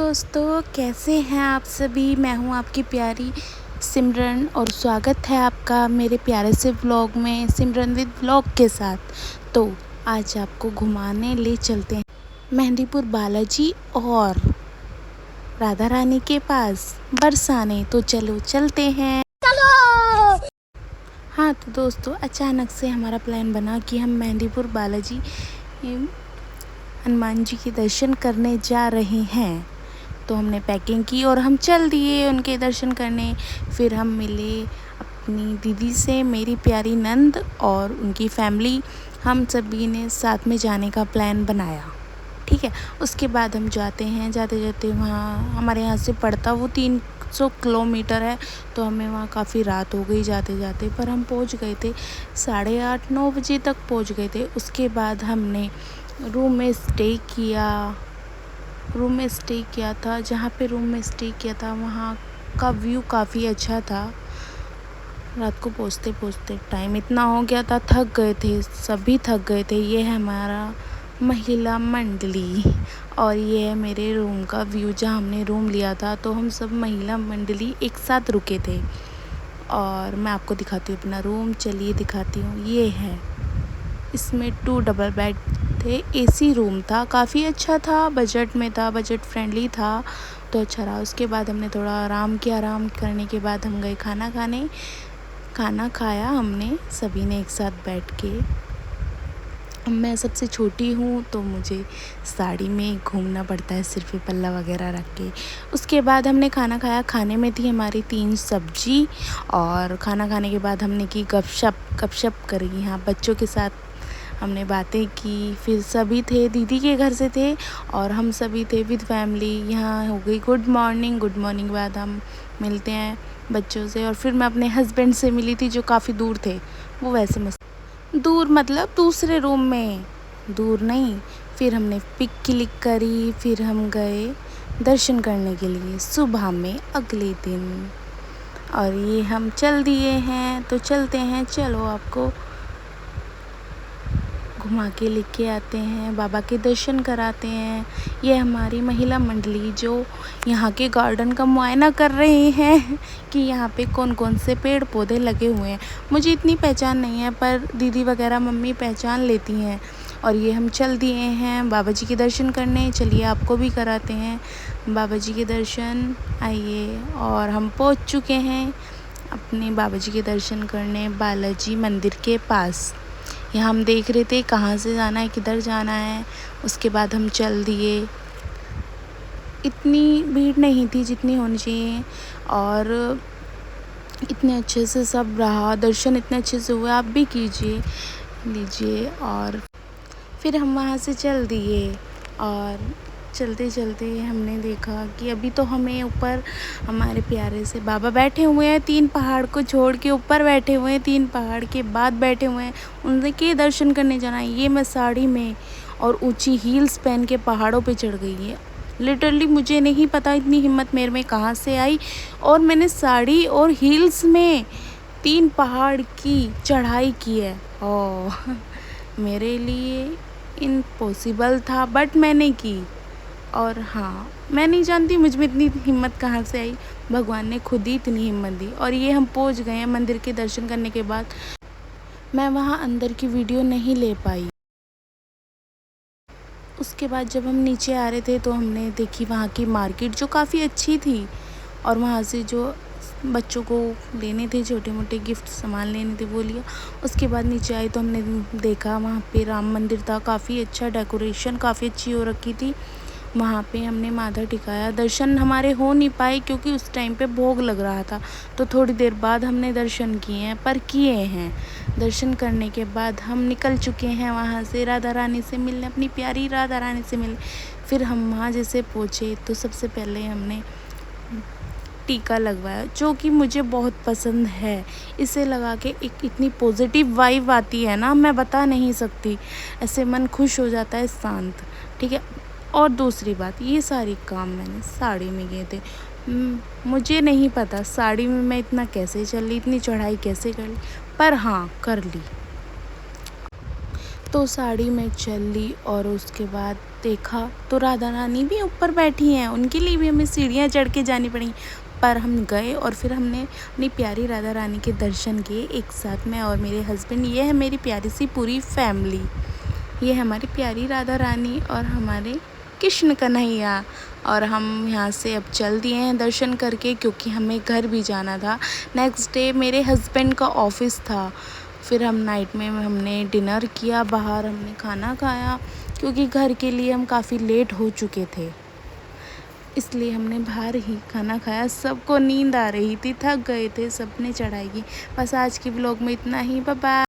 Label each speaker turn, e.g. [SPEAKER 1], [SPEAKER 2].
[SPEAKER 1] दोस्तों, कैसे हैं आप सभी। मैं हूं आपकी प्यारी सिमरन और स्वागत है आपका मेरे प्यारे से व्लॉग में, सिमरन विद व्लॉग के साथ। तो आज आपको घुमाने ले चलते हैं मेहंदीपुर बालाजी और राधा रानी के पास बरसाने। तो चलो चलते हैं। हाँ तो दोस्तों, अचानक से हमारा प्लान बना कि हम मेहंदीपुर बालाजी हनुमान जी के दर्शन करने जा रहे हैं। तो हमने पैकिंग की और हम चल दिए उनके दर्शन करने। फिर हम मिले अपनी दीदी से, मेरी प्यारी नंद और उनकी फैमिली। हम सभी ने साथ में जाने का प्लान बनाया, ठीक है। उसके बाद हम जाते हैं, जाते जाते वहाँ हमारे यहाँ से पड़ता वो 300 किलोमीटर है। तो हमें वहाँ काफ़ी रात हो गई जाते जाते, पर हम पहुँच गए थे 8:30-9 बजे तक पहुँच गए थे। उसके बाद हमने रूम में स्टे किया था। जहाँ पे रूम में स्टे किया था वहाँ का व्यू काफ़ी अच्छा था। रात को पहुँचते पहुँचते टाइम इतना हो गया था, थक गए थे, सभी थक गए थे। ये है हमारा महिला मंडली और ये है मेरे रूम का व्यू जहाँ हमने रूम लिया था। तो हम सब महिला मंडली एक साथ रुके थे और मैं आपको दिखाती हूँ अपना रूम। चलिए दिखाती हूँ। ये है, इसमें 2 डबल बेड थे, एसी रूम था, काफ़ी अच्छा था, बजट में था, बजट फ्रेंडली था, तो अच्छा रहा। उसके बाद हमने थोड़ा आराम किया। आराम करने के बाद हम गए खाना खाने। खाना खाया हमने सभी ने एक साथ बैठ के। मैं सबसे छोटी हूँ तो मुझे साड़ी में घूमना पड़ता है, सिर पे पल्ला वगैरह रख के। उसके बाद हमने खाना खाया। खाने में थी हमारी 3 सब्जी और खाना खाने के बाद हमने की गपशप करी। यहाँ बच्चों के साथ हमने बातें की। फिर सभी थे, दीदी के घर से थे और हम सभी थे विद फैमिली। यहाँ हो गई गुड मॉर्निंग बाद हम मिलते हैं बच्चों से। और फिर मैं अपने हस्बैंड से मिली थी जो काफ़ी दूर थे। वो वैसे मस्त दूर मतलब दूसरे रूम में, दूर नहीं। फिर हमने पिक क्लिक करी। फिर हम गए दर्शन करने के लिए सुबह में अगले दिन। और ये हम चल दिए हैं, तो चलते हैं। चलो आपको घुमा के लेके आते हैं, बाबा के दर्शन कराते हैं। ये हमारी महिला मंडली जो यहाँ के गार्डन का मुआयना कर रहे हैं कि यहाँ पे कौन कौन से पेड़ पौधे लगे हुए हैं। मुझे इतनी पहचान नहीं है, पर दीदी वगैरह मम्मी पहचान लेती हैं। और ये हम चल दिए हैं बाबा जी के दर्शन करने। चलिए आपको भी कराते हैं बाबा जी के दर्शन। आइए, और हम पहुँच चुके हैं अपने बाबा जी के दर्शन करने बालाजी मंदिर के पास। यहाँ हम देख रहे थे कहाँ से जाना है, किधर जाना है। उसके बाद हम चल दिए। इतनी भीड़ नहीं थी जितनी होनी चाहिए और इतने अच्छे से सब रहा, दर्शन इतने अच्छे से हुए। आप भी लीजिए। और फिर हम वहाँ से चल दिए और चलते चलते हमने देखा कि अभी तो हमें ऊपर हमारे प्यारे से बाबा बैठे हुए हैं। 3 पहाड़ को छोड़ के ऊपर बैठे हुए हैं, 3 पहाड़ के बाद बैठे हुए हैं। उनके दर्शन करने जाना है। ये मैं साड़ी में और ऊंची हील्स पहन के पहाड़ों पे चढ़ गई है। लिटरली मुझे नहीं पता इतनी हिम्मत मेरे में कहाँ से आई। और मैंने साड़ी और हील्स में 3 पहाड़ की चढ़ाई की है। ओह, मेरे लिए इम्पॉसिबल था, बट मैंने की। और हाँ, मैं नहीं जानती मुझ में इतनी हिम्मत कहाँ से आई, भगवान ने खुद ही इतनी हिम्मत दी। और ये हम पहुँच गए हैं मंदिर के दर्शन करने के बाद। मैं वहाँ अंदर की वीडियो नहीं ले पाई। उसके बाद जब हम नीचे आ रहे थे तो हमने देखी वहाँ की मार्केट जो काफ़ी अच्छी थी। और वहाँ से जो बच्चों को लेने थे, छोटे मोटे गिफ्ट सामान लेने थे, वो लिया। उसके बाद नीचे आई तो हमने देखा वहाँ पे राम मंदिर था, काफ़ी अच्छा डेकोरेशन काफ़ी अच्छी हो रखी थी। वहाँ पे हमने माथा टिकाया। दर्शन हमारे हो नहीं पाए क्योंकि उस टाइम पे भोग लग रहा था। तो थोड़ी देर बाद हमने दर्शन किए हैं, पर किए हैं। दर्शन करने के बाद हम निकल चुके हैं वहाँ से राधा रानी से मिलने, अपनी प्यारी राधा रानी से मिलने। फिर हम वहाँ जैसे पहुँचे तो सबसे पहले हमने टीका लगवाया, जो कि मुझे बहुत पसंद है। इसे लगा के एक इतनी पॉजिटिव वाइब आती है ना, मैं बता नहीं सकती। ऐसे मन खुश हो जाता है, शांत, ठीक है। और दूसरी बात, ये सारी काम मैंने साड़ी में किए थे। मुझे नहीं पता साड़ी में मैं इतना कैसे चल ली, इतनी चढ़ाई कैसे कर ली, पर हाँ कर ली। तो साड़ी में चल ली और उसके बाद देखा तो राधा रानी भी ऊपर बैठी हैं, उनके लिए भी हमें सीढ़ियाँ चढ़ के जानी पड़ी। पर हम गए और फिर हमने अपनी प्यारी राधा रानी के दर्शन किए एक साथ, मैं और मेरे हस्बैंड। ये है मेरी प्यारी सी पूरी फैमिली, ये है हमारी प्यारी राधा रानी और हमारे कृष्ण कन्हैया। और हम यहाँ से अब चल दिए हैं दर्शन करके, क्योंकि हमें घर भी जाना था। नेक्स्ट डे मेरे हस्बैंड का ऑफिस था। फिर हम नाइट में हमने डिनर किया, बाहर हमने खाना खाया, क्योंकि घर के लिए हम काफ़ी लेट हो चुके थे, इसलिए हमने बाहर ही खाना खाया। सबको नींद आ रही थी, थक गए थे, सबने चढ़ाई की। बस आज की व्लॉग में इतना ही, बाय बाय।